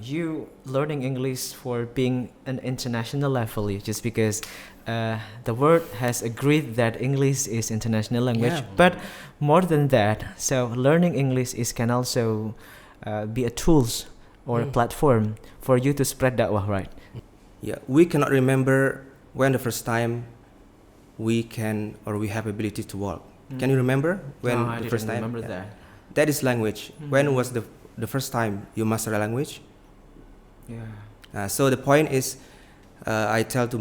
you learning English for being an international level, just because the world has agreed that English is international language. But more than that, so learning English can also be a tools or a platform for you to spread dakwah, right? Yeah, we cannot remember when the first time we can or we have ability to walk. Can you remember when No, I the first didn't time? remember that. That is language. When was the first time you master a language? Yeah. So the point is, I taught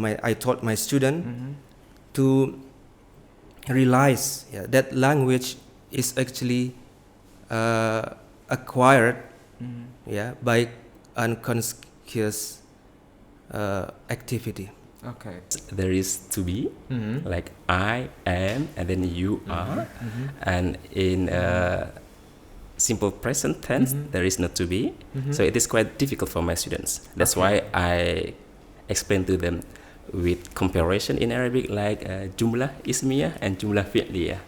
my student to realize that language is actually acquired by unconscious activity. Okay. There is to be, like I am, and then you are, and in simple present tense there is not to be. So it is quite difficult for my students. That's why I explain to them with comparison in Arabic, like jumlah ismiyah and jumlah fi'liyah.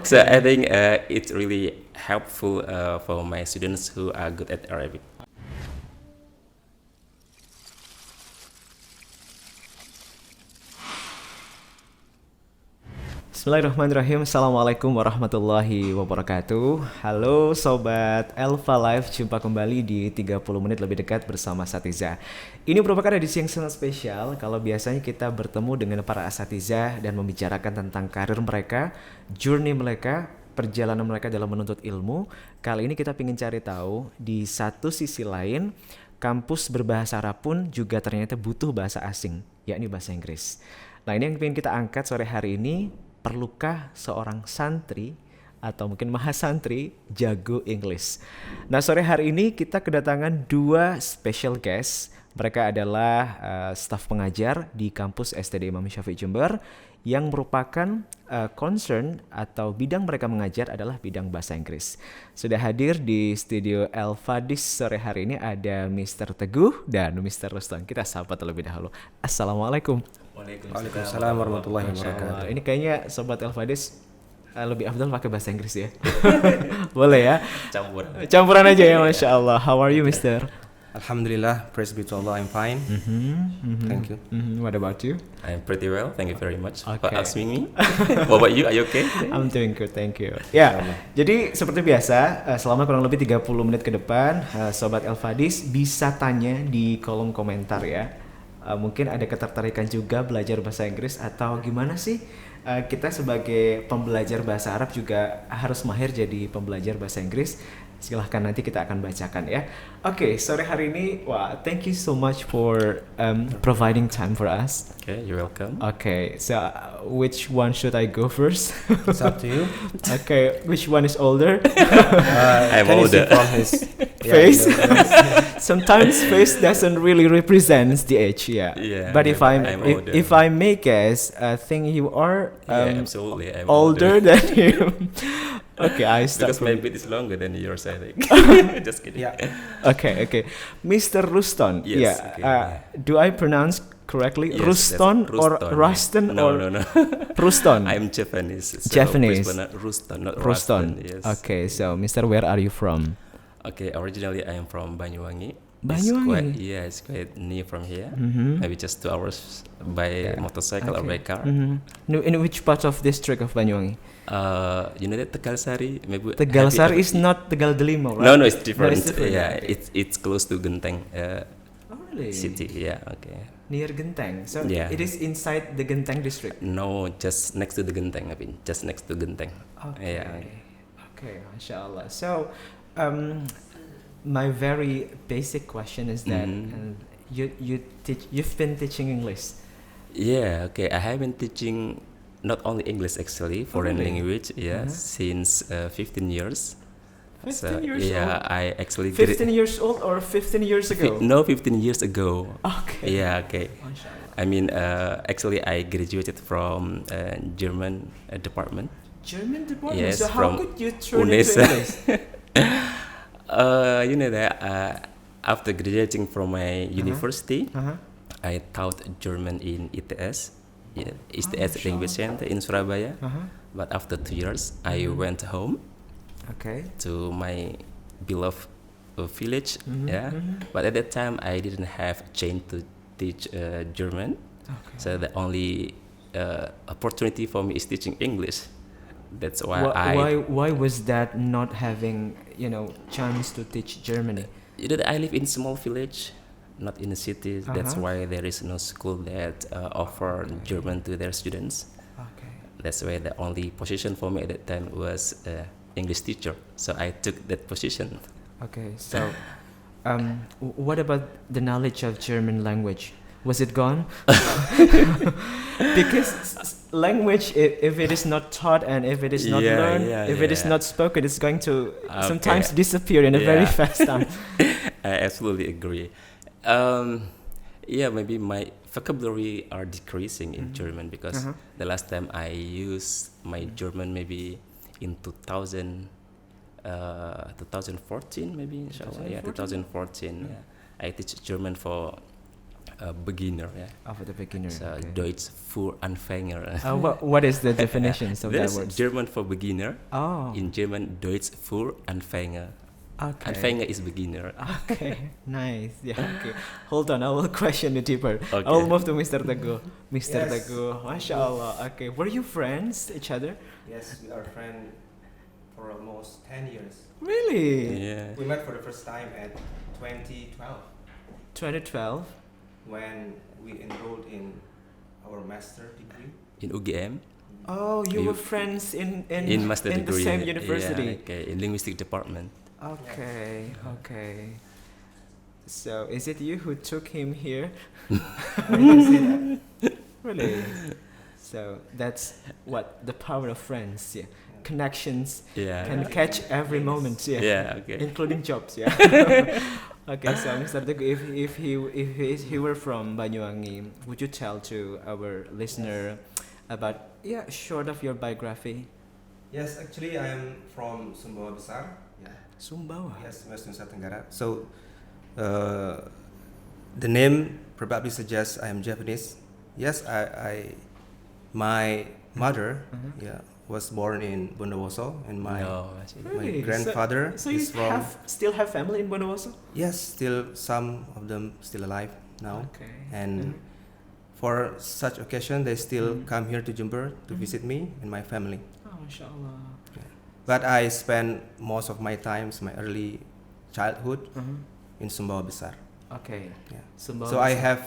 So I think it's really helpful for my students who are good at Arabic. Bismillahirrahmanirrahim. Assalamualaikum warahmatullahi wabarakatuh. Halo Sobat ElfaLive, jumpa kembali di 30 menit lebih dekat bersama Asatidzah. Ini merupakan edisi yang sangat spesial. Kalau biasanya kita bertemu dengan para asatidzah dan membicarakan tentang karir mereka, journey mereka, perjalanan mereka dalam menuntut ilmu. Kali ini kita ingin cari tahu di satu sisi lain, kampus berbahasa Arab pun juga ternyata butuh bahasa asing, yakni bahasa Inggris. Nah, ini yang ingin kita angkat sore hari ini. Perlukah seorang santri atau mungkin mahasantri jago English? Nah, sore hari ini kita kedatangan dua special guest. Mereka adalah staf pengajar di kampus S.pd Imam Syafi'i Jember yang merupakan concern atau bidang mereka mengajar adalah bidang bahasa Inggris. Sudah hadir di studio ElfaDis sore hari ini ada Mr. Teguh dan Mr. Ruston. Kita sapa terlebih dahulu. Assalamualaikum. Waalaikumsalam warahmatullahi wabarakatuh. Ini kayaknya Sobat ElfaDis lebih afdal pakai bahasa Inggris ya. Boleh ya? Campuran aja ya, Masya Allah. How are you, Mister? Alhamdulillah, praise be to Allah, I'm fine. Thank you. What about you? I'm pretty well, thank you very much for asking me. What about you? Are you okay? I'm doing good, thank you. Ya, jadi seperti biasa, selama kurang lebih 30 menit ke depan, Sobat ElfaDis bisa tanya di kolom komentar ya. Mungkin ada ketertarikan juga belajar bahasa Inggris atau gimana sih? Kita sebagai pembelajar bahasa Arab juga harus mahir jadi pembelajar bahasa Inggris. Silahkan nanti kita akan bacakan ya. Oke, sore hari ini, thank you so much for providing time for us. Okay, you're welcome. Okay, so which one should I go first? It's up to you. Okay, which one is older? I'm older. From his Face. Sometimes face doesn't really represent the age, yeah. Yeah, But if I may guess, I think you are absolutely. I'm older than him. Okay, I start. Because my bit is longer than yours, I think. Just kidding. Yeah. Okay. Mr. Ruston. Yes. Do I pronounce correctly? Yes, Ruston or Ruston or no. Ruston? I'm Japanese. So Japanese. Ruston, not Ruston. Yes. Okay, so Mr. Where are you from? Okay, originally I am from Banyuwangi. Banyuwangi. It's quite near from here. Maybe just 2 hours by motorcycle or by car. In which part of district of Banyuwangi? You know that Tegal Sari? Maybe Tegal Sari is not Tegal Delima, right? No, it's different. No, it's different. Yeah, Okay. it's close to Genteng Really? city. Yeah, okay. Near Genteng. So Yeah. it is inside the Genteng district. No, just next to the Genteng. I mean, just next to Genteng. Okay. Yeah. Okay, mashallah. So, my very basic question is that you've been teaching English. Yeah. Okay. I have been teaching not only English actually, foreign language. Yeah, since 15 years. 15 years old? Yeah, I actually 15 years old or 15 years ago? No, 15 years ago. Okay. Yeah. Okay. Mashallah. I mean, actually, I graduated from German department. German department. Yes, So how from could you turn UNESA. into English? You know that after graduating from my university, I taught German in ITS, ITS Language Center in Surabaya. But after 2 years, I went home Okay. to my beloved village. Yeah, but at that time I didn't have a chance to teach German. Okay. So the only opportunity for me is teaching English. That's why Why was that not having chance to teach Germany? I live in small village, not in the city. That's why there is no school that offer German to their students. Okay. That's why the only position for me at that time was English teacher. So I took that position. Okay. So, what about the knowledge of German language? Was it gone? Because language, if it is not taught and if it is not learned, if it is not spoken, it's going to sometimes disappear in a very fast time. I absolutely agree. Maybe my vocabulary are decreasing in German because the last time I used my German maybe in 2014 maybe, inshallah. 2014. Yeah. I teach German for a beginner. Yeah. For the beginner. So okay. Deutsch für Anfänger. What is the definitions of that That's word? German for beginner. Oh. In German, Deutsch für Anfänger. Okay. Anfänger is beginner. Okay, nice. Yeah. Okay. Hold on, I will question it deeper. Okay. I will move to Mr. Teguh. Mr. Yes. Teguh, mashallah. Okay, were you friends each other? Yes, we are friends for almost 10 years. Really? Yeah. We met for the first time at 2012 2012. when we enrolled in our master degree. In UGM. Oh, you were friends in master in the degree. same university. Yeah, okay, in linguistic department. Okay, okay. So, is it you who took him here? You can say that. Really? So that's what the power of friends. Yeah, connections Yeah. can catch every moment. Yeah. Yeah. Okay. Including jobs. Yeah. Okay, so Mr. Teguh, if he were from Banyuwangi, would you tell to our listener about short of your biography? Yes, actually I am from Sumbawa Besar. Yeah. Sumbawa. Yes, West Nusa Tenggara. So the name probably suggests I am Japanese. Yes, my mother was born in Bondowoso, and my Really? grandfather So you is from. still have family in Bondowoso? Yes, still some of them still alive now. Okay. And for such occasion, they still come here to Jember to visit me and my family. Oh, mashallah. But I spent most of my times, my early childhood, in Sumbawa Besar. Okay. Yeah. Sumbawa So I Besar. have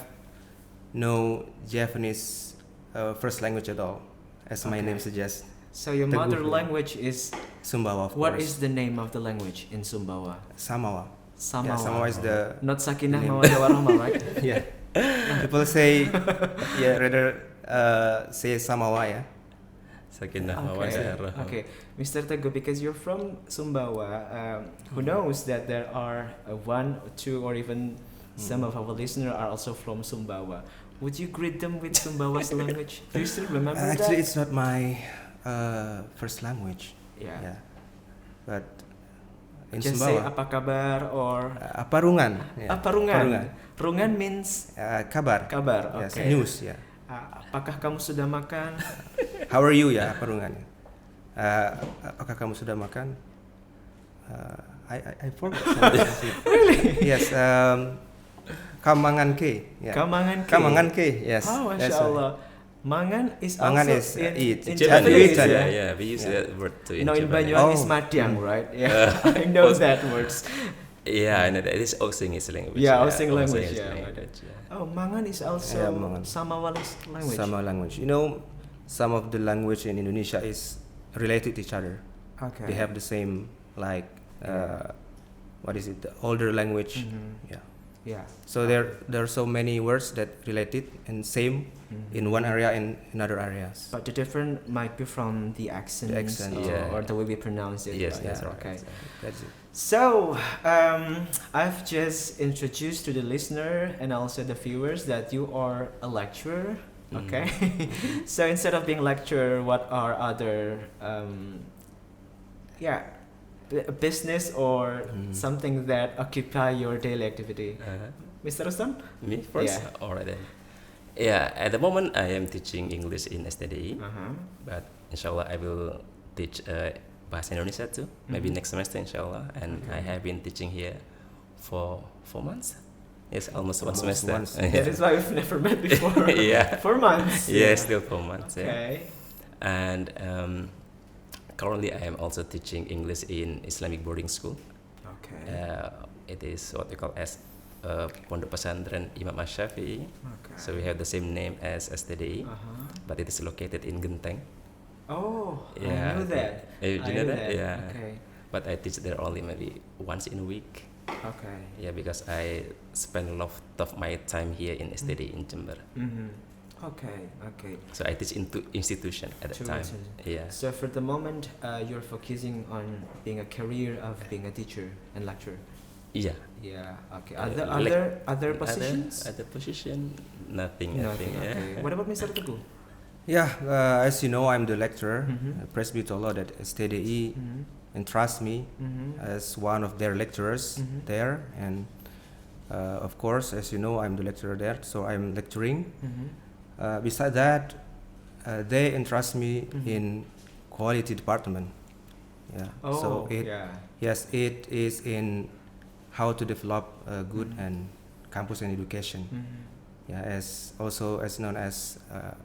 no Japanese first language at all, as my name suggests. So your Teguh mother Dwi. language is Sumbawa, of what course. is the name of the language in Sumbawa? Samawa. Samawa. Yeah, Samawa is the Not Sakinah name. Mawaddah Warahmah, right? yeah. People say rather say Samawa, yeah. Sakinah Okay. mawaddah. Okay, Mr. Teguh, because you're from Sumbawa, who knows that there are one, two, or even some of our listeners are also from Sumbawa. Would you greet them with Sumbawa's language? Do you still remember Actually, that? it's not my first language. Yeah. But in Just say Sumbawa, apa kabar or Parungan. Yeah. apa rungan? Parungan. Rungan means Kabar. kabar. Yes, Okay. news. Yeah. Apakah kamu sudah makan? How are you? Ya, Parungan. Apakah kamu sudah makan? I forgot. Really? Yes. Kamangan ke. Yeah. Kamangan ke? Kamangan ke. Yes. Oh, that's Masya right. Allah. Mangan is Mangan also is, in eat. in Japanese, Japanese. Yeah, we use that word too in No, in Japanese. Banyuwangi is Oh. Madiang, right? Yeah, I know that words. Yeah, I know that. It is Osing language. Yeah, Osing language, is yeah. language, yeah. Oh, Mangan is also Yeah, Mangan. Samawalis language. Sama language. You know, some of the language in Indonesia is related to each other. Okay. They have the same, like, what is it? The older language. Yeah. Yeah. So there are so many words that related and same in one area and in other areas. But the different might be from the accent, accent, or the way we pronounce it. Yes, right? that's right. Okay. That's it. So, I've just introduced to the listener and also the viewers that you are a lecturer. Okay. So instead of being lecturer, what are other, business or something that occupy your daily activity? Mr. Ruston? Me first? Yeah. Alright then. Yeah, at the moment I am teaching English in S.pd, but inshallah I will teach Bahasa Indonesia too, maybe next semester inshallah, and I have been teaching here for 4 months. Yes, almost one Almost semester. once. That is why we've never met before. Yeah. 4 months. Yeah, still 4 months. Yeah. Okay. And currently, I am also teaching English in Islamic boarding school. Okay. It is what we call as Pondok Pesantren Imam Ash-Shafi'i. Okay. So we have the same name as S.pd, but it is located in Genteng. Oh, Yeah. I knew that. Do you I know knew that? Yeah. Okay. But I teach there only maybe once in a week. Okay. Yeah, because I spend a lot of my time here in S.pd in Jember. Okay. Okay. So I teach into institution at that time. Yeah. So for the moment, you're focusing on being a career of being a teacher and lecturer. Yeah. Yeah. Okay. Like Other positions? Other position, nothing. Nothing. Yeah. Okay. What about Mr. Teguh? Yeah, as you know, I'm the lecturer, Presbyter at S.pd, and trust me as one of their lecturers there. And of course, as you know, I'm the lecturer there, so I'm lecturing. Besides that, they entrust me in quality department. Yeah. Oh, So yeah. yes, it is in how to develop good and campus and education. Yeah, as known as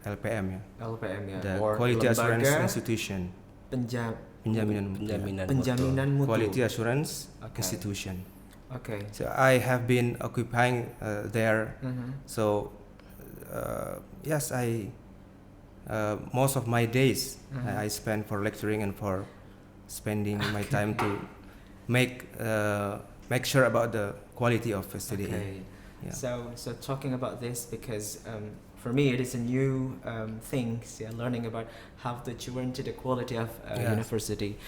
LPM, yeah. LPM, yeah. The Or Quality Assurance Lembaga Institution. Penjaminan Penjaminan Mutu. Quality Assurance Okay. Institution. Okay. So I have been occupying there. So yes, I most of my days I spend for lecturing and for spending my time to make sure about the quality of S.pd. Okay. Yeah. So talking about this, because for me it is a new thing, learning about how to guarantee the quality of university.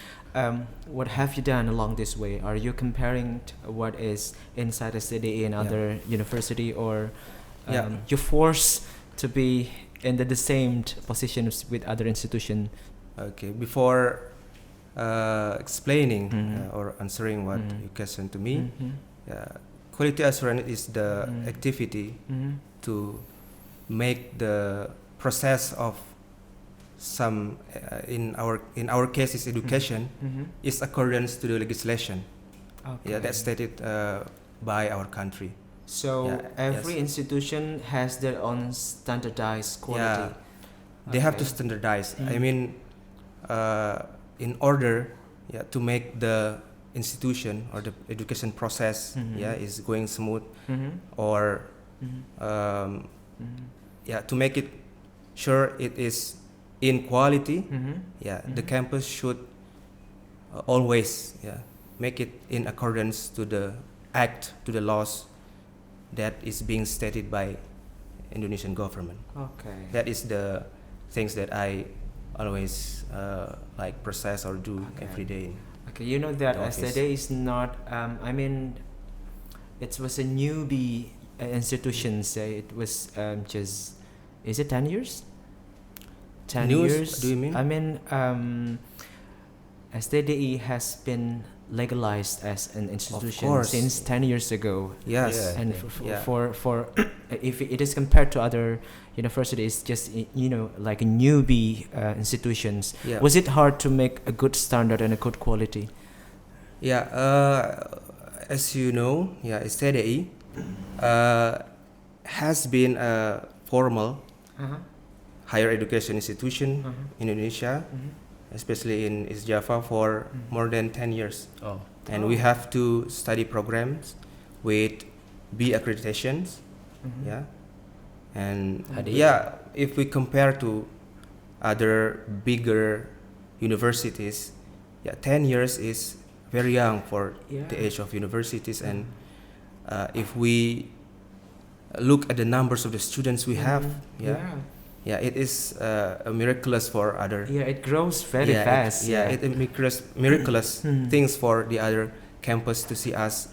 What have you done along this way? Are you comparing what is inside S.pd in other university, or you forced to be in the same positions with other institutions? Okay, before explaining or answering what you question to me, quality assurance is the activity to make the process of some in our case is education is accordance to the legislation. Okay. Yeah, that's stated by our country. So every institution has their own standardized quality. Yeah, they have to standardize. I mean, in order to make the institution or the education process is going smooth, or to make it sure it is in quality, the campus should always make it in accordance to the act, to the laws that is being stated by Indonesian government. Okay. That is the things that I always like process or do every day. Okay, you know that office. S.pd is not. I mean, it was a newbie institution. Say it was just. Is it 10 years? 10 News, years. do you mean? I mean, S.pd has been legalized as an institution since 10 years ago. Yes. Yeah. And for if it is compared to other universities, just like newbie institutions, was it hard to make a good standard and a good quality? As you know, S.pd has been a formal higher education institution in Indonesia, especially in East Java, for more than 10 years. And we have to study programs with B accreditations. And if we compare to other bigger universities, 10 years is very young for the age of universities. And if we look at the numbers of the students we have, it is miraculous for other. It grows very fast. It miraculous things for the other campus to see us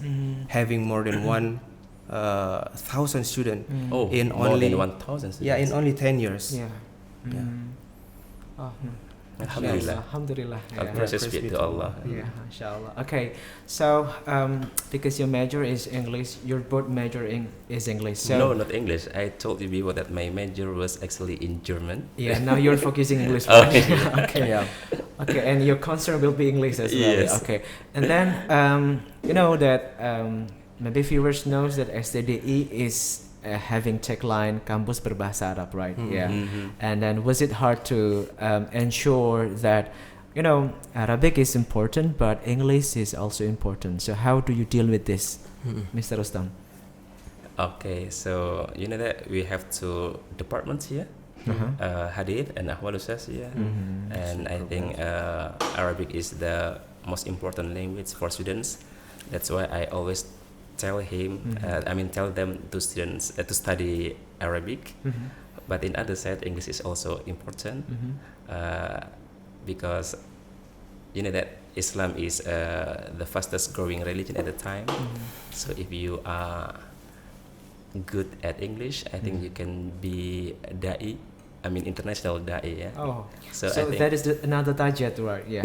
having more than 1,000 students in more only than 1,000 students. in only 10 years. Alhamdulillah. Alhamdulillah. All praises be to Allah. Inshallah. Okay, so because your major is English, your both major is English. So No, not English. I told you before that my major was actually in German. now you're focusing English. Okay. Okay, and your concern will be English as well. Yes. Okay, and then you know that maybe viewers knows that S.pd is having tagline kampus berbahasa Arab, right? Yeah. And then was it hard to ensure that Arabic is important, but English is also important? So how do you deal with this, Mr. Ruston? Okay, so you know that we have two departments here, Hadith and Ahwal Ustaz here, and I think Arabic is the most important language for students. That's why I always tell tell them to students to study Arabic. But in other side, English is also important because you know that Islam is the fastest growing religion at the time. So if you are good at English, I think you can be da'i. I mean international da'i. Yeah. Oh, so that is another target, right? Yeah.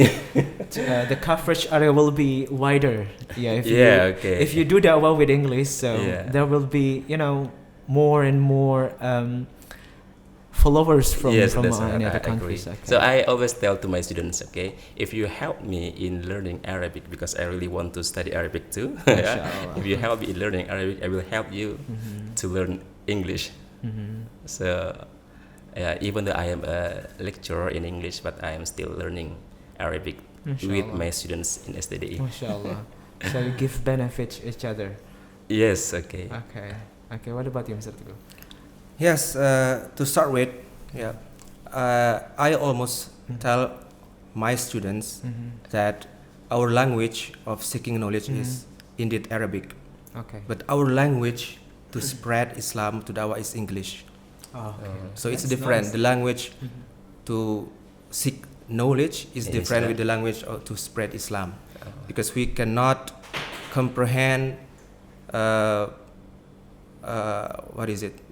The coverage area will be wider. Yeah. If you do that well with English, so there will be more and more followers from any other countries. Okay. So I always tell to my students, okay, if you help me in learning Arabic, because I really want to study Arabic too. If you help me in learning Arabic, I will help you to learn English. So even though I am a lecturer in English, but I am still learning Arabic with my students in S.pd. MashaAllah. So you give benefits each other. Yes. Okay. Okay. What about you, Mr. Teguh? Yes, to start with, I almost tell my students that our language of seeking knowledge is indeed Arabic. Okay. But our language to spread Islam to dawah is English. So it's different. Nice. The language to seek knowledge is different with the language to spread Islam, because we cannot comprehend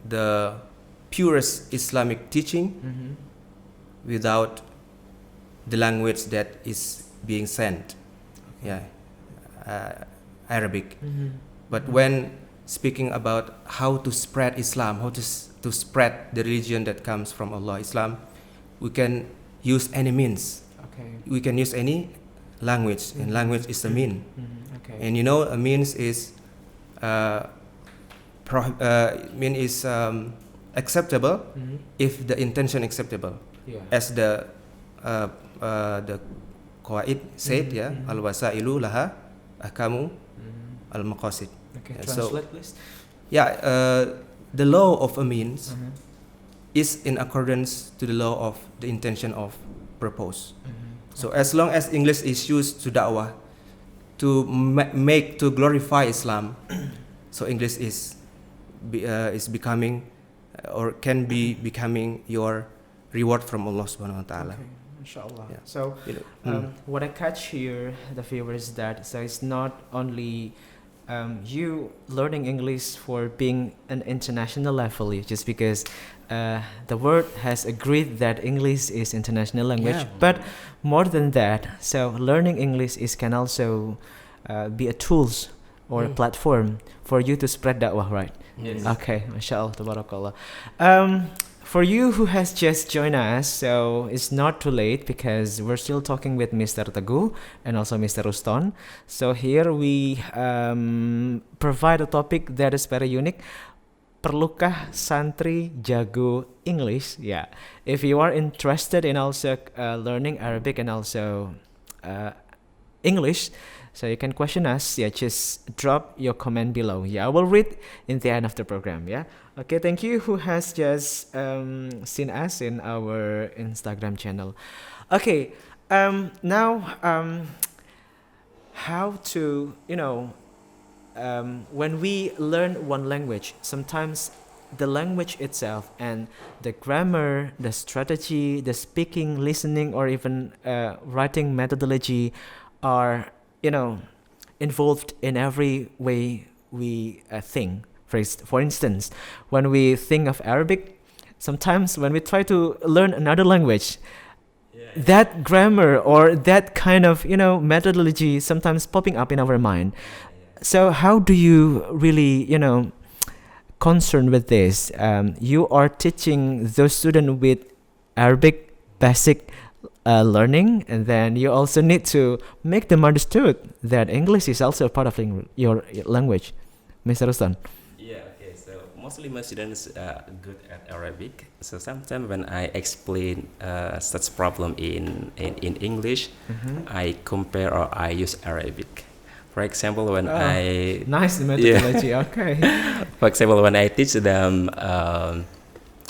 the purest Islamic teaching without the language that is being sent. Arabic. But when speaking about how to spread Islam, how to spread the religion that comes from Allah, Islam, we can use any means. We can use any language, and language is a mean. And a means is acceptable if the intention acceptable, as the qawaid said, al wasailu laha ahkamu al maqasid. Translate, please. The law of a means is in accordance to the law of the intention of purpose. So as long as English is used to da'wah, to to glorify Islam, so English is becoming or can be becoming your reward from Allah Subhanahu wa Taala. Inshallah. So what I catch here, the viewers, that so it's not only you learning English for being an international level, just because the world has agreed that English is international language, but more than that, so learning English can also be a tools or a platform for you to spread da'wah, right? Yes. Okay, mashallah, tabarakallah. For you who has just joined us, so it's not too late because we're still talking with Mr. Teguh and also Mr. Ruston. So here we provide a topic that is very unique. Perlukah santri jago English? Yeah. If you are interested in also learning Arabic and also English, so you can question us. Just drop your comment below. I will read in the end of the program. Okay, thank you who has just seen us in our Instagram channel. Okay, now how to, when we learn one language, sometimes the language itself and the grammar, the strategy, the speaking, listening, or even writing methodology are, involved in every way we think. For instance, when we think of Arabic, sometimes when we try to learn another language, that grammar or that kind of methodology sometimes popping up in our mind. So how do you really concern with this? You are teaching those students with Arabic basic learning, and then you also need to make them understood that English is also a part of your language. Mr. Ruston? Yeah, okay. So mostly my students are good at Arabic. So sometimes when I explain such problem in English, I compare or I use Arabic. For example, when I Nice methodology. Okay. for example, when I teach them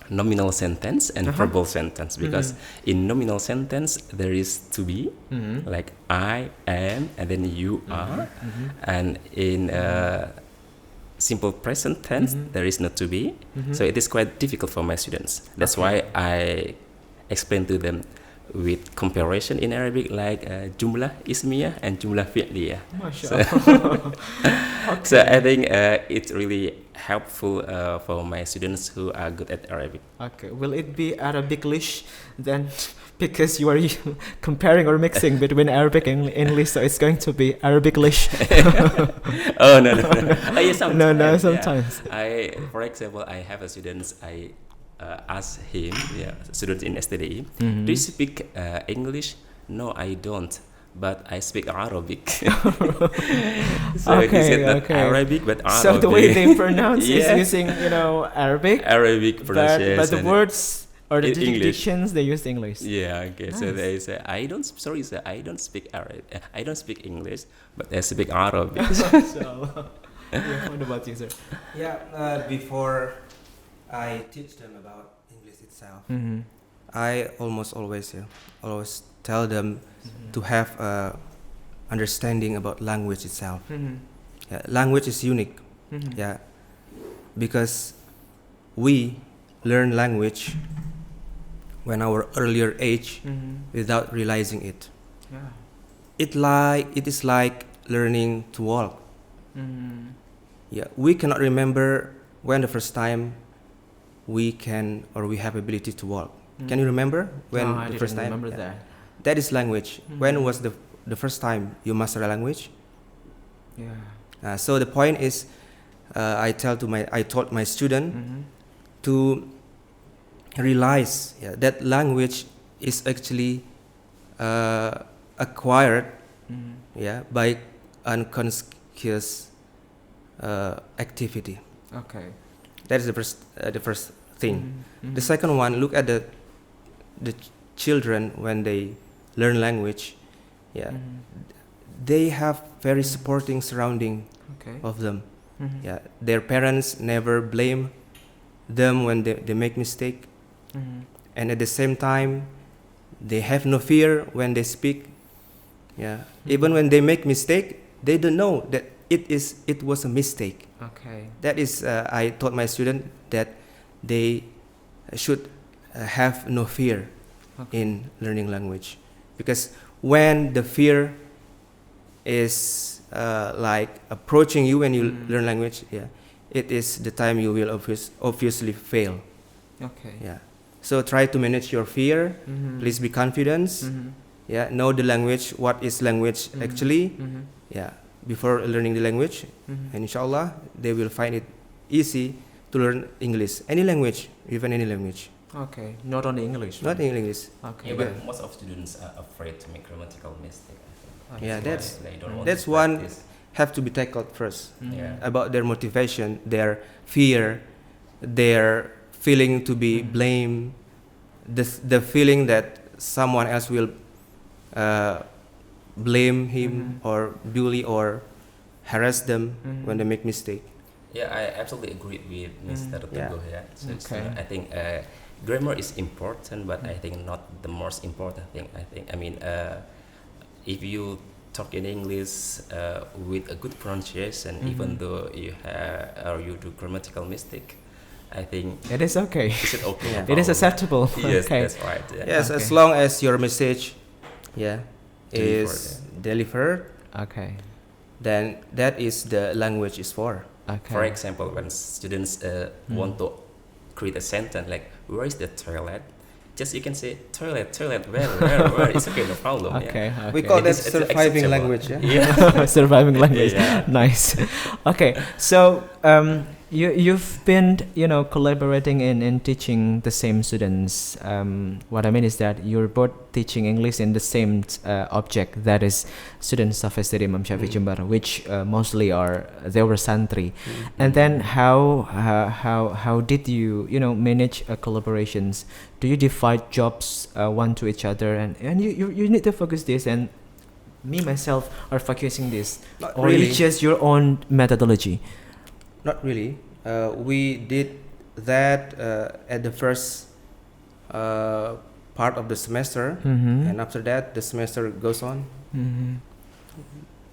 nominal sentence and verbal sentence, because in nominal sentence there is to be, like I am, and then you are, and in simple present tense there is not to be. So it is quite difficult for my students. That's why I explain to them with comparison in Arabic, like jumlah ismiyah and jumlah fi'liyah. So I think it's really helpful for my students who are good at Arabic. Okay. Will it be Arabic-lish then? Because you are comparing or mixing between Arabic and English, so it's going to be Arabic-lish. Oh no. Oh, yeah, sometimes. No, sometimes. Yeah. For example, I have a student. I ask him, student in S.pd, do you speak English? No, I don't, but I speak Arabic. So he said not Arabic, but Arabic. So the way they pronounce is using, Arabic. Arabic pronunciation. But the words or the English. dictions, they use English. Yeah, okay. Nice. So they say, I don't speak Arabic. I don't speak English, but I speak Arabic. So, what about you, sir? Yeah, before I teach them about English itself, I almost always tell them to have understanding about language itself. Yeah, language is unique. Yeah, because we learn language when our earlier age without realizing it. Yeah. It is like learning to walk. Yeah, we cannot remember when the first time we have ability to walk. Can you remember when No, I the first didn't time? remember that. That is language. When was the first time you master a language? Yeah. So the point is, I taught my student to realize that language is actually acquired by unconscious activity. Okay. That is the first thing. The second one, look at the children when they learn language. Yeah, they have very supporting surrounding of them. Yeah, their parents never blame them when they make mistake, and at the same time, they have no fear when they speak. Yeah, even when they make mistake, they don't know that it was a mistake. Okay. That is, I taught my student that they should have no fear in learning language, because when the fear is like approaching you when you learn language, it is the time you will obviously fail. Okay. Yeah. So try to manage your fear. Please be confident. Yeah. Know the language. What is language actually? Yeah. Before learning the language, and inshallah they will find it easy to learn English, any language, even any language. Okay. Not only English. Not in English. Okay. Yeah, but most of students are afraid to make grammatical mistake. Yeah, They don't want that's to one practice. have to be tackled first. Yeah. About their motivation, their fear, their feeling to be blamed, the feeling that someone else will blame him or bully or harass them when they make mistake. Yeah, I absolutely agree with Mr. Teguh. Yeah. So Okay. I think grammar is important, but I think not the most important thing. If you talk in English with a good pronunciation, even though you do grammatical mistake, I think It is okay. is it okay? Yeah. It is acceptable. Yes, Okay. that's right. Yeah. Yes, Okay. as long as your message, Delivered, is delivered, Okay. then that is the language is for. Okay. For example, when students want to create a sentence like "Where is the toilet?" Just you can say toilet, where. It's okay, no problem. Okay. Yeah. We call that It's surviving acceptable. language. Yeah. Yeah. Surviving language. Yeah. Nice. Okay, so you've been collaborating in teaching the same students. What I mean is that you're both teaching English in the same object, that is students of S.pd Imam Syafi'i Jember, which mostly they were santri. And then how did you manage collaborations? Do you divide jobs one to each other, and you need to focus this, and me myself are focusing this, Not or really. it's just your own methodology? Not really. We did that at the first part of the semester, and after that the semester goes on.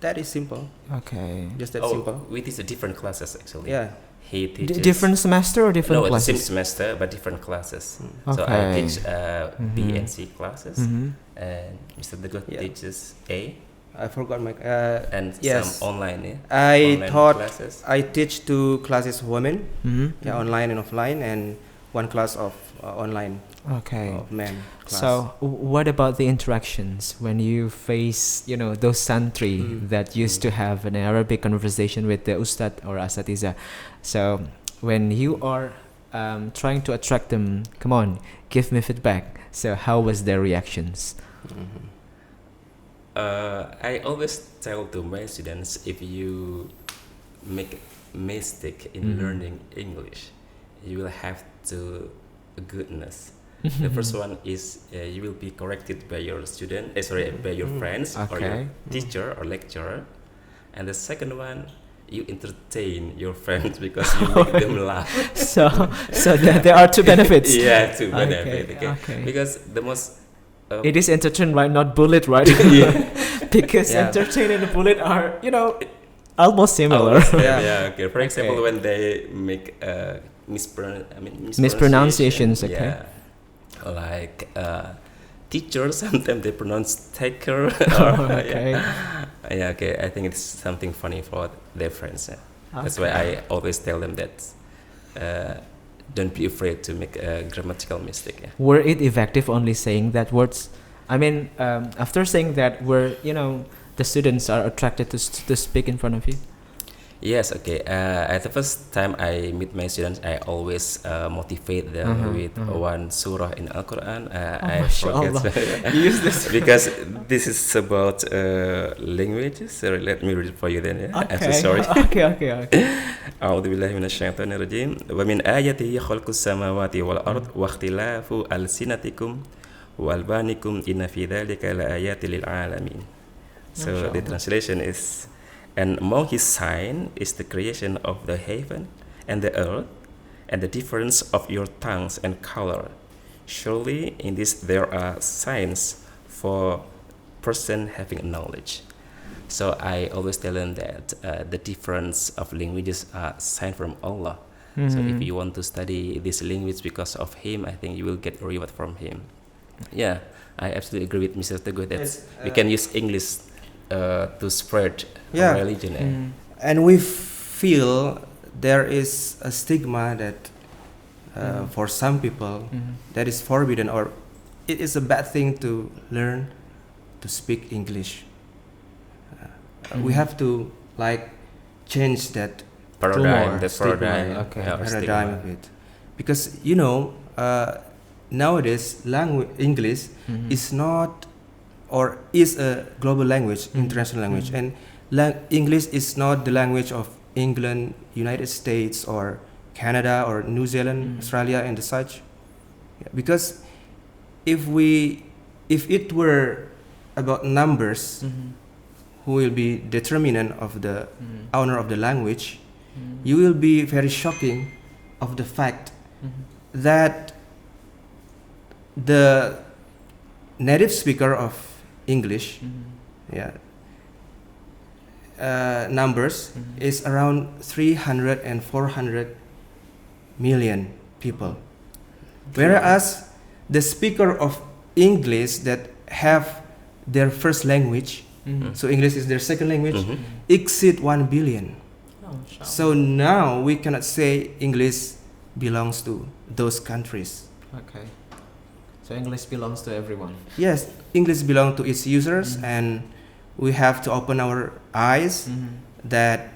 That is simple. Okay. Just that simple. We teach different classes actually. Yeah. He teaches Different semester or different no, classes? same semester but different classes. So I Okay. teach B and C classes, and Mr. Teguh Yeah. teaches A I forgot my. and Yes. some online. Yeah? I Online taught. classes. I teach 2 classes women, yeah, online and offline, and 1 class of online Okay. of men class. So what about the interactions when you face those santri that used to have an Arabic conversation with the ustad or asatiza? So when you are trying to attract them, come on, give me feedback. So how was their reactions? I always tell to my students, if you make mistake in learning English, you will have to goodness. The first one is you will be corrected by your student, by your friends or your Okay. teacher or lecturer, and the second one, you entertain your friends because you make them laugh. So there are 2 benefits. Yeah, to Okay, benefit. okay. Because the most It is entertain, right? Not bullet, right? Yeah. Because Yeah. entertain and bullet are almost similar. Yeah. Okay. For example, Okay. when they make Mispronunciations, okay. Yeah. Like teachers, sometimes they pronounce taker. Or, Okay. Yeah. Okay. I think it's something funny for their friends. Yeah. That's why I always tell them that don't be afraid to make a grammatical mistake. Yeah. Were it effective only saying that words? I mean, after saying that, were the students are attracted to speak in front of you? Yes, okay. At the first time I meet my students, I always motivate them with one surah in Al-Quran. I forget You use this because this is about languages. So let me read it for you then. Yeah? I'm so sorry. Okay. أعوذ بالله من الشيطان الرجيم ومن آياته خلق السماوات والأرض واختلاف ألسنتكم وألوانكم إن في ذلك لآيات للعالمين. So the translation is, and among his sign is the creation of the heaven and the earth, and the difference of your tongues and color. Surely in this there are signs for person having knowledge. So I always tell them that the difference of languages are sign from Allah. So if you want to study this language because of Him, I think you will get a reward from Him. Yeah, I absolutely agree with Mr. Teguh that we can use English to spread Yeah. religion. And we feel there is a stigma that for some people that is forbidden, or it is a bad thing to learn to speak English. We have to change that Paradigm, the stigma, paradigm, okay. or paradigm stigma. of it, because nowadays English is not, or is a global language, international language, and English is not the language of England, United States, or Canada, or New Zealand, Australia, and such. Because if it were about numbers, who will be determinant of the owner of the language, you will be very shocking of the fact that the native speaker of English, numbers is around 300 and 400 million people, whereas the speaker of English that have their first language, so English is their second language, exceed 1 billion. So now we cannot say English belongs to those countries. Okay. So English belongs to everyone. Yes, English belongs to its users, and we have to open our eyes that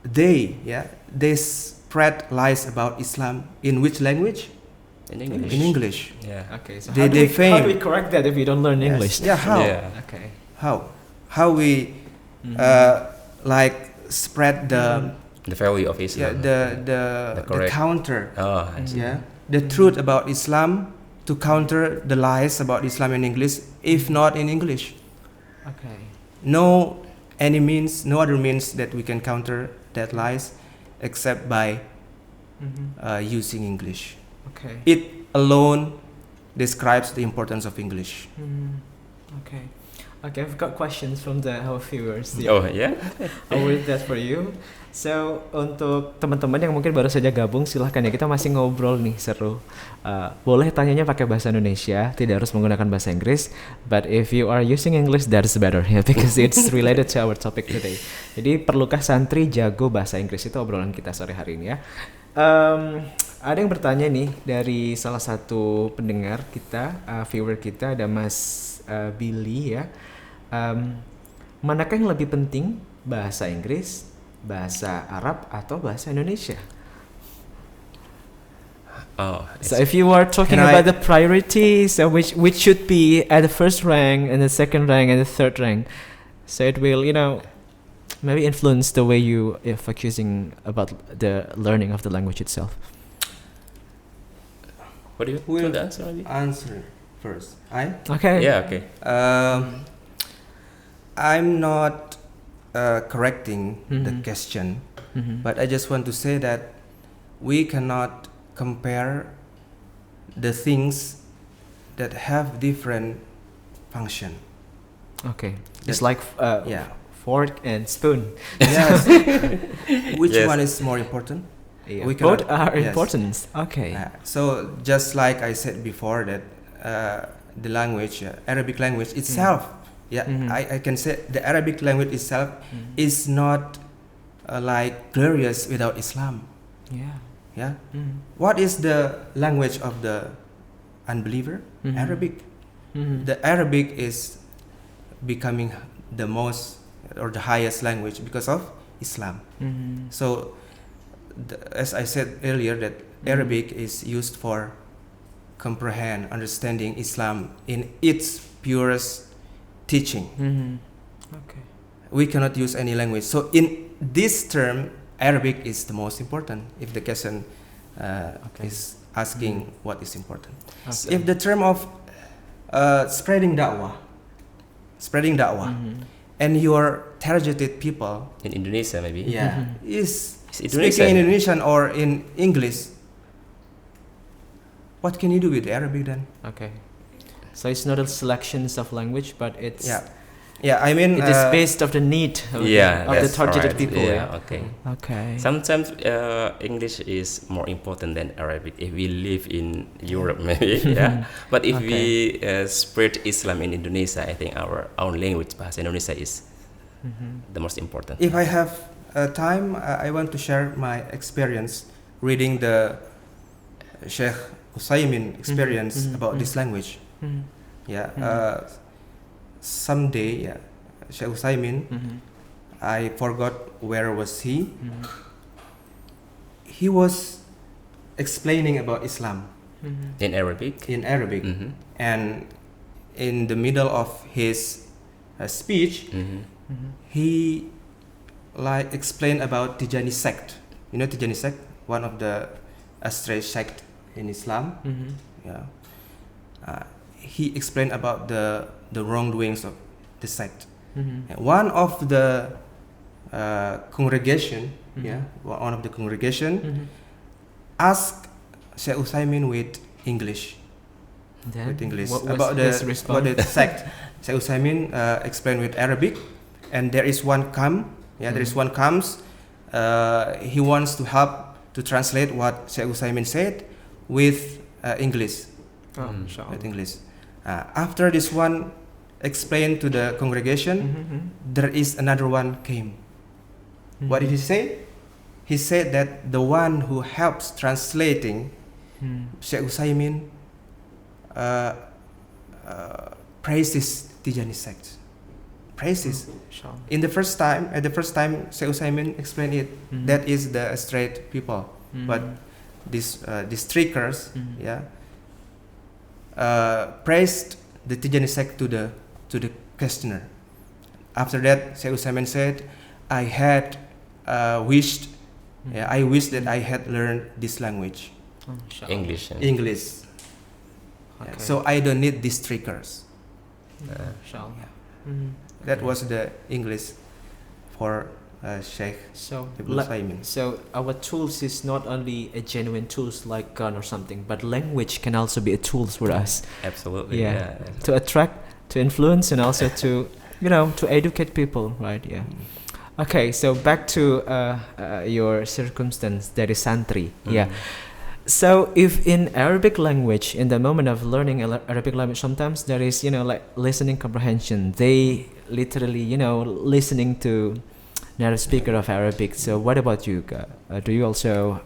they spread lies about Islam in which language? In English. In English. Yeah. Okay, so They- how do they we, fame. how do we correct that if we don't learn Yes. English? Yeah, how? Yeah. Okay. How we like spread the The value of yeah, Islam. the correct. counter Oh, I see. yeah the truth about Islam to counter the lies about Islam in English, if not in English. Okay. No other means that we can counter that lies except by using English. Okay. It alone describes the importance of English. Okay. Okay, I've got questions from our viewers. Oh, yeah. I'll read that for you. So, untuk teman-teman yang mungkin baru saja gabung, silahkan ya, kita masih ngobrol nih, seru. Boleh tanyanya pakai bahasa Indonesia, tidak harus menggunakan bahasa Inggris. But if you are using English, that is better ya, because it's related to our topic today. Jadi, perlukah santri jago bahasa Inggris? Itu obrolan kita sore hari ini ya. Ada yang bertanya nih dari salah satu pendengar kita, viewer kita, ada Mas Billy ya. Manakah yang lebih penting, bahasa Inggris, bahasa Arab, atau bahasa Indonesia? Oh, So if you are talking Can about I- the priorities, which should be at the first rank and the second rank and the third rank, so it will, maybe influence the way you are focusing about the learning of the language itself. what do you Will want to answer? Maybe? answer first. Okay. Yeah. Okay. I'm not correcting the question, but I just want to say that we cannot compare the things that have different function. Okay. It's like Yeah. fork and spoon. Yes. Which Yes. one is more important? Yeah, We both cannot- are yes. important. Okay. So just like I said before that the language, Arabic language itself, I can say the Arabic language itself is not like glorious without Islam. Yeah. Yeah. What is the language of the unbeliever? Arabic. The Arabic is becoming the most or the highest language because of Islam. So, as I said earlier, that Arabic is used for comprehend, understanding Islam in its purest teaching. Okay. We cannot use any language. So, in this term, Arabic is the most important. If the question is asking what is important, Okay. if the term of spreading da'wah, and your targeted people, In Indonesia, maybe. is It's speaking in Indonesian. Indonesian or in English, what can you do with Arabic then? Okay. So it's not a selections of language, but it's I mean, it is based of the need of, Yeah. of the That's targeted right. people. Yeah. Okay. Okay. Sometimes English is more important than Arabic if we live in Europe, maybe. Yeah. But if we spread Islam in Indonesia, I think our own language, bahasa Indonesia, is the most important. if I have time, I want to share my experience reading the Sheikh Usaimin experience about this language. Someday, Sheikh Usaimin, I forgot where was he. He was explaining about Islam In Arabic. in Arabic, and in the middle of his speech, he like explained about Tijani sect. You know Tijani sect, one of the astray sect in Islam. He explained about the wrongdoings of the sect. And one of the congregation, one of the congregation asked Sheikh Usaimin with English. Then With English what was about his about response? the sect. Sheikh Usaimin explained with Arabic, and there is one there is one comes. He wants to help to translate what Sheikh Usaimin said with English. With English. After this one explained to the congregation, there is another one came. What did he say? He said that the one who helps translating Sheikh Usaimin praises Tijani sect. praises. Sure. At the first time, Sheikh Utsaimin explained it. That is the straight people, but these trickers, praised the Tijani sect to the questioner. After that, Sheikh Utsaimin said, I had wished, I wish that I had learned this language, English. English. Okay. So I don't need these triggers. Sure. That was the English for Sheikh So, Ibn Utsaimin. so our tools is not only a genuine tools like gun or something, but language can also be a tools for us. Absolutely. Yeah. To attract, to influence, and also to to educate people, right? Yeah. Okay, so back to your circumstance, that is Santri. Yeah. So if in Arabic language, in the moment of learning Arabic language, sometimes there is, like listening comprehension. They literally, listening to native speaker of Arabic. So what about you? Do you also,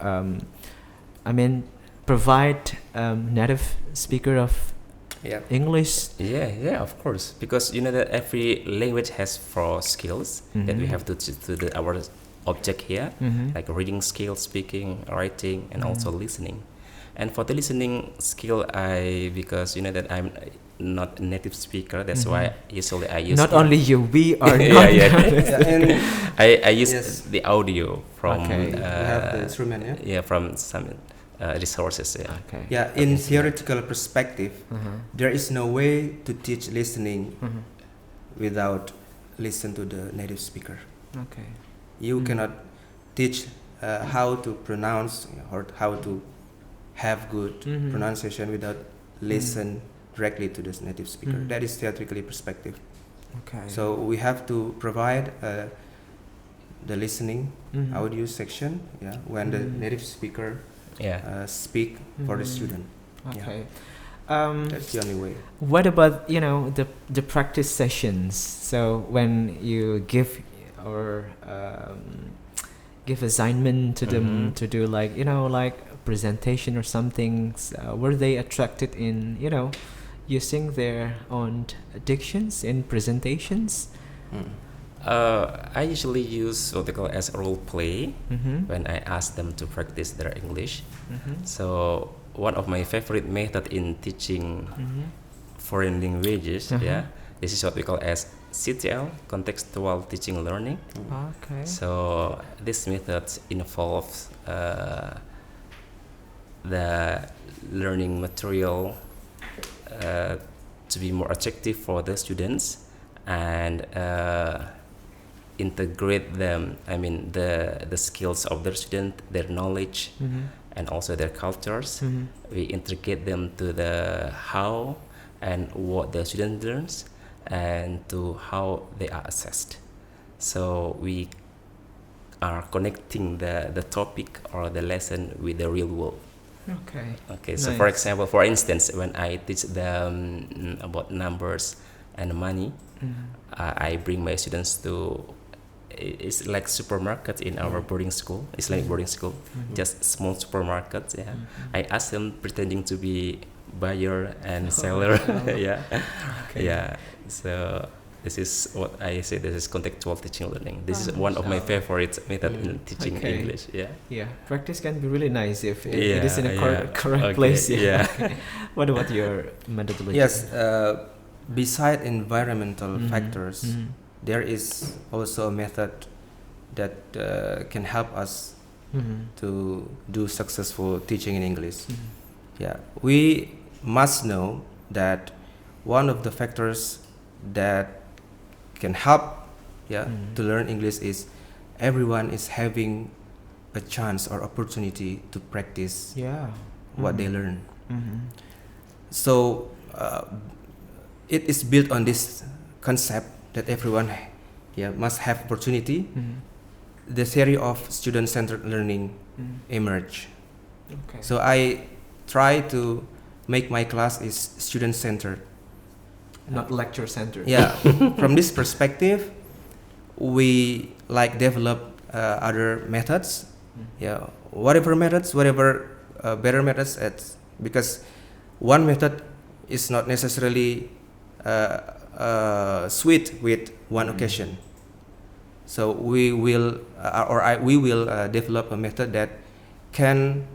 provide native speaker of English? Yeah, of course. Because that every language has 4 skills that we have to our object here, like reading skill, speaking, writing, and also listening. And for the listening skill, because that I'm not a native speaker, that's why usually I use not only you, we are not. And I use the audio from we have the instrument, from some resources. Okay. Yeah, in theoretical perspective, there is no way to teach listening without listen to the native speaker. Okay. You cannot teach how to pronounce or how to have good pronunciation without listen directly to this native speaker. That is theoretically perspective. Okay. So we have to provide the listening audio section when the native speaker speak for the student. Okay. That's the only way. What about the practice sessions? So when you give or give assignment to them to do like presentation or something, were they attracted in using their own dictions in presentations? I usually use what they call as role play when I ask them to practice their English. So one of my favorite method in teaching foreign languages, this is what we call as CTL, contextual teaching learning. Okay. So this method involves the learning material to be more attractive for the students and integrate them. The skills of their student, their knowledge, and also their cultures. We integrate them to the how and what the student learns, and to how they are assessed. So we are connecting the topic or the lesson with the real world. Okay. So Nice. for instance, when I teach them about numbers and money, I bring my students to, it's like supermarket in our boarding school, Islamic boarding school, just small supermarket. I ask them pretending to be buyer and seller. So this is what I say, this is contextual teaching learning. This is one of my favorite method in teaching English. Practice can be really nice if it is in a correct place. Okay. What about your methodology? Yes, beside environmental factors, there is also a method that can help us to do successful teaching in English. We must know that one of the factors that can help to learn English is everyone is having a chance or opportunity to practice what they learn. So it is built on this concept that everyone must have opportunity. The theory of student-centered learning emerge. Okay. So I try to make my class is student-centered, not lecture-centered. From this perspective, we develop other methods. Whatever better methods, because one method is not necessarily suit with one occasion. So we will develop a method that can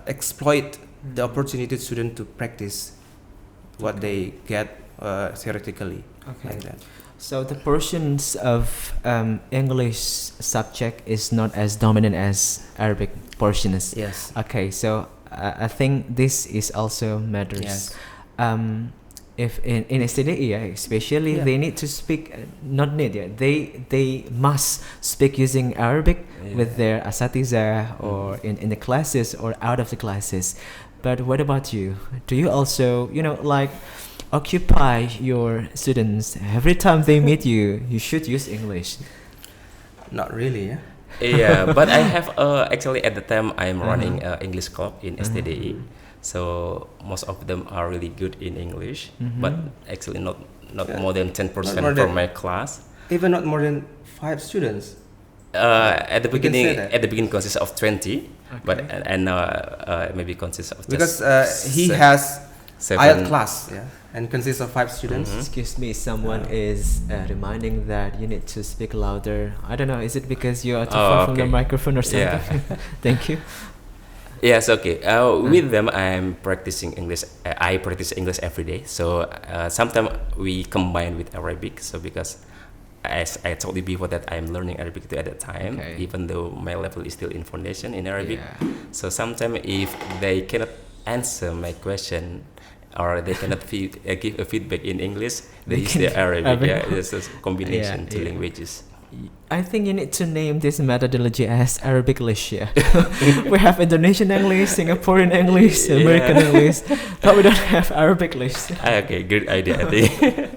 exploit the opportunity to students to practice what they get theoretically. Okay. Like that. So the portions of English subject is not as dominant as Arabic portions. Yes. Okay, so I think this is also matters. Yes. If in S.pd, especially they need to speak, not need, they must speak using Arabic with their asatiza or in the classes or out of the classes. But what about you? Do you also, like, occupy your students every time they meet you? You should use English. Not really, yeah. Yeah, but I have actually at the time I'm running English club in S.pd. So most of them are really good in English, but actually not more than 10% from my class. Even not more than 5 students. At the beginning consists of 20, but and now maybe consists of because just he has 7 IELTS class, and consists of 5 students. Excuse me, someone is reminding that you need to speak louder. I don't know, is it because you are too far from the microphone or something? Yeah. Thank you. Yes, okay. With them, I'm practicing English. I practice English every day. So sometimes we combine with Arabic. So because, as I told you before, that I'm learning Arabic too at that time, even though my level is still in foundation in Arabic. So sometimes if they cannot answer my question, or they cannot give a feedback in English, they use the Arabic. Yeah, it's a combination two languages. I think you need to name this methodology as Arabic-lish. We have Indonesian English, Singaporean English, American English, but we don't have Arabic-lish. Okay, good idea, I think.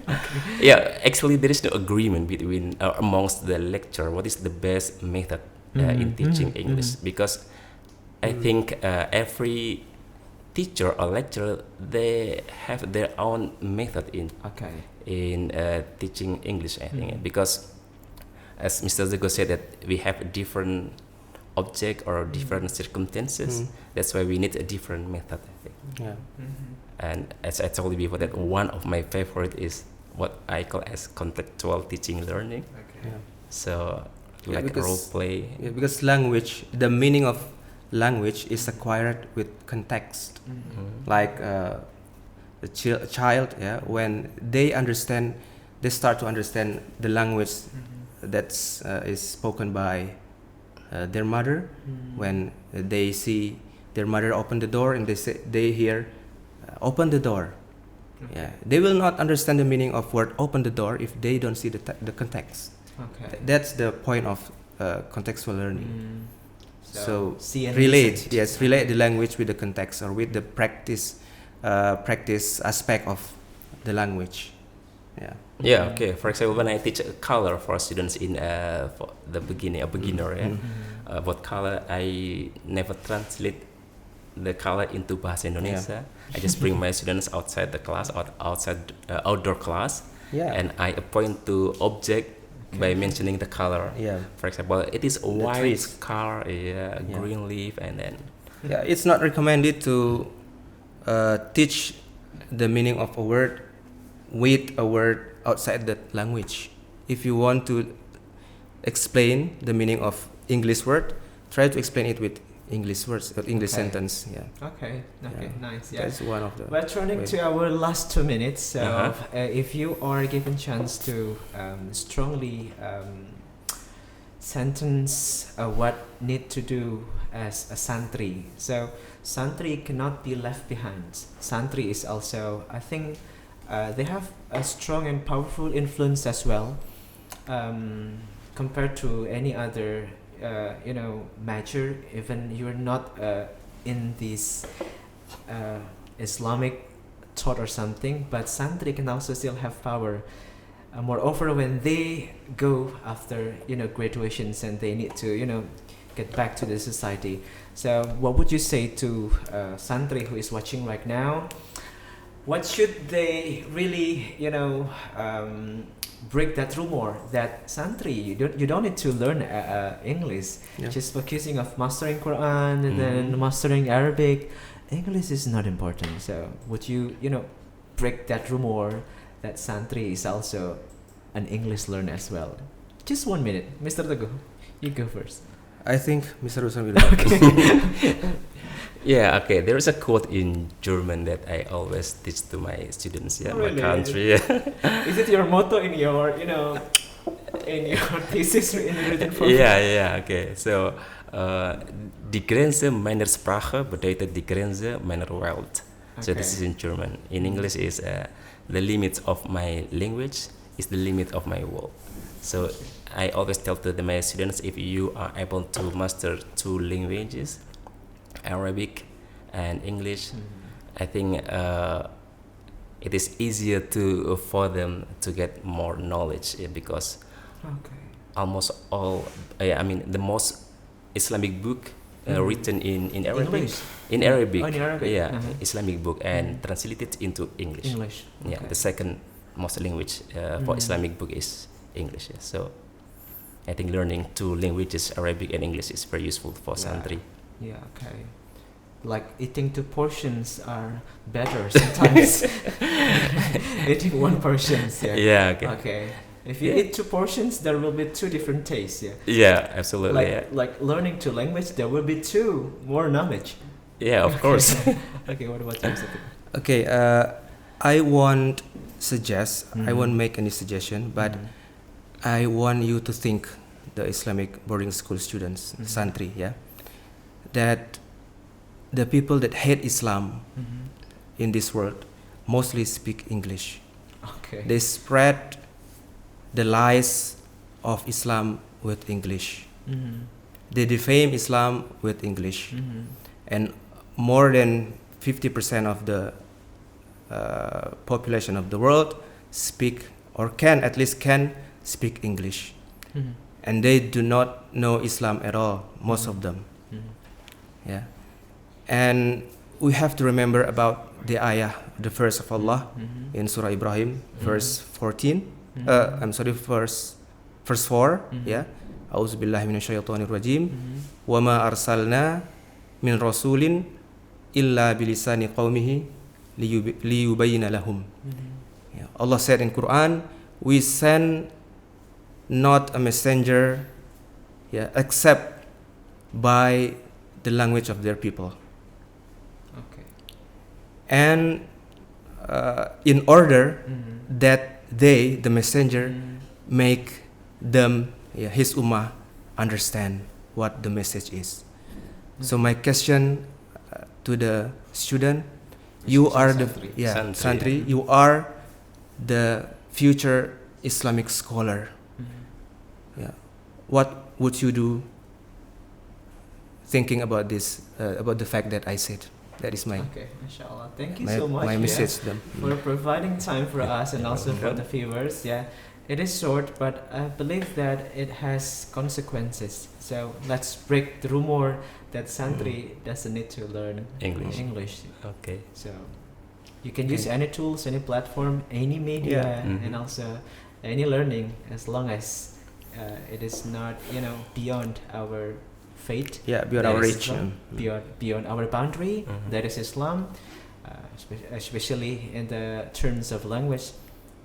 Yeah, actually there is no agreement between amongst the lecturer what is the best method in teaching English, because I think every teacher or lecturer, they have their own method in teaching English, I think, because as Mr. Jago said, that we have a different object or different circumstances. That's why we need a different method, I think. Yeah. And as I told you before, that one of my favorite is what I call as contextual teaching learning. So like role play. Yeah, because language, the meaning of language is acquired with context. Like the child, when they start to understand the language that's is spoken by their mother. When they see their mother open the door and they hear open the door, they will not understand the meaning of word open the door if they don't see the context. That's the point of contextual learning. So relate the language with the context, or with the practice aspect of the language. Yeah, okay. For example, when I teach color for students in for the beginner, about color, I never translate the color into bahasa Indonesia. I just bring my students outside the class, or outside outdoor class, and I point to object by mentioning the color. For example, it is a white car, green leaf, and then. It's not recommended to teach the meaning of a word with a word outside that language. If you want to explain the meaning of English word, try to explain it with English words or English sentence. Nice. That's one of the. We're turning to our last 2 minutes. So if you are given chance to strongly sentence what need to do as a santri. So santri cannot be left behind. Santri is also, I think, they have a strong and powerful influence as well, compared to any other major. Even you're not in this Islamic thought or something, but santri can also still have power. Moreover, when they go after graduations and they need to get back to the society. So what would you say to santri who is watching right now? What should they really, break that rumor that santri, you don't need to learn English. Just focusing of mastering Quran and then mastering Arabic. English is not important. So would you, break that rumor that Santri is also an English learner as well. Just 1 minute, Mr. Teguh, you go first. I think Mr. Ruston will. Okay. Yeah, okay. There is a quote in German that I always teach to my students. Yeah, Really? my country. Is it your motto in your, in your thesis in written form? Ja, okay. So, die Grenze meiner Sprache bedeutet die Grenze meiner Welt. So this is in German. In English is the limit of my language is the limit of my world. So I always tell to my students, if you are able to master 2 languages, Arabic and English, I think it is easier for them to get more knowledge, because almost all, the most Islamic book written in Arabic. English? In Arabic. Oh, in Arabic. Yeah, Islamic book and translated into English. English. Yeah, the second most language for Islamic book is English. Yeah. So I think learning 2 languages, Arabic and English, is very useful for Santri. Yeah, okay. Like eating 2 portions are better sometimes. Eating 1 portion, yeah. Yeah, okay. Okay. If you eat 2 portions, there will be 2 different tastes, yeah. Yeah, absolutely. Like learning 2 language, there will be 2 more knowledge. Yeah, of course. Okay, what about you, Mr. Okay, I won't suggest, I won't make any suggestion, but I want you to think, the Islamic boarding school students, Santri, yeah, that the people that hate Islam in this world mostly speak English. Okay. They spread the lies of Islam with English. They defame Islam with English. And more than 50% of the population of the world speak, or at least can speak English. And they do not know Islam at all, most of them. Yeah. And we have to remember about the ayah, the verse of Allah in Surah Ibrahim, verse 14. Verse 4. Yeah. A'udzubillahi minasyaitonir rajim. Wa ma arsalna min rasulin illa bilisani qaumihi liyubayyina lahum. Yeah. Allah said in Quran, we send not a messenger, except by the language of their people. Okay. And in order that they, the messenger, make them, his ummah, understand what the message is. So my question to the student, you are the Santri, you are the future Islamic scholar. Yeah. What would you do thinking about this, about the fact that I said? That is my inshallah. Thank you so much my message to them. For providing time for us and also for the viewers. Yeah, it is short, but I believe that it has consequences. So let's break the rumor that Santri doesn't need to learn English. Okay. So you can use any tools, any platform, any media, and also any learning, as long as it is not, beyond our faith. Yeah, beyond our reach. Beyond our boundary. That is Islam. Especially in the terms of language,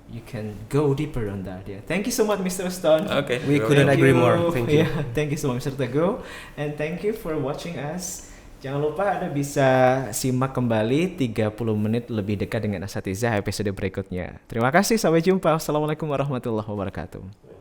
you can go deeper on that. Yeah. Thank you so much, Mr. Ruston. Okay. We couldn't agree more. Thank you. Yeah, thank you so much, Mr. Teguh. And thank you for watching us. Jangan lupa Anda bisa simak kembali 30 menit lebih dekat dengan Asatizah episode berikutnya. Terima kasih, sampai jumpa. Assalamualaikum warahmatullahi wabarakatuh.